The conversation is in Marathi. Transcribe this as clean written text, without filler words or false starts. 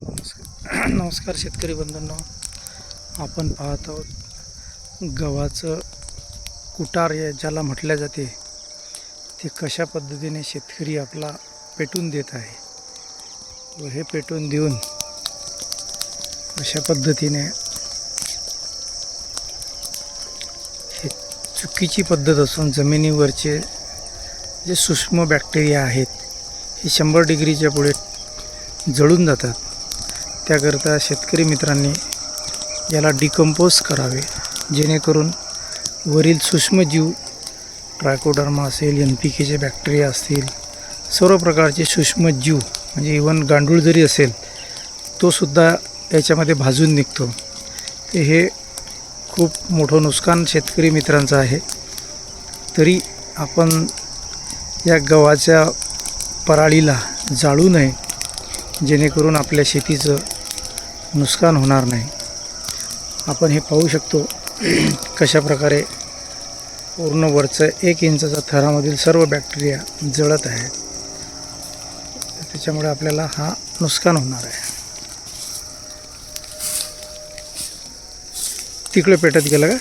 नमस्कार शेतकरी बंधूंनो, आपण पाहत आहोत गव्हाचं कुटार ज्याला म्हटल्या जाते ते कशा पद्धतीने शेतकरी आपला पेटून देत आहे व हे पेटून देऊन अशा पद्धतीने हे चुकीची पद्धत असून जमिनीवरचे जे सूक्ष्म बॅक्टेरिया आहेत हे 100 डिग्रीच्या पुढे जळून जातात। त्याकरता शेतकरी मित्रांनी याला डिकंपोज करावे, जेणेकरून वरील सूक्ष्मजीव ट्रायकोडर्मा असेल, NPKचे बॅक्टेरिया असतील, सर्व प्रकारचे सूक्ष्मजीव म्हणजे इवन गांडूळ जरी असेल तो सुद्धा याच्यामध्ये भाजून निघतो। ते हे खूप मोठं नुकसान शेतकरी मित्रांचं आहे। तरी आपण या गव्हाच्या पराळीला जाळू नये, जेणेकरून आपल्या शेतीचं नुकसान होणार नाही। आपण हे पाहू शकतो कशा प्रकारे पूर्ण वरचं 1 इंचाच्या थरामधील सर्व बॅक्टेरिया जळत आहेत। त्याच्यामुळे आपल्याला हा नुकसान होणार आहे। तिकडे पेटत गेलं का?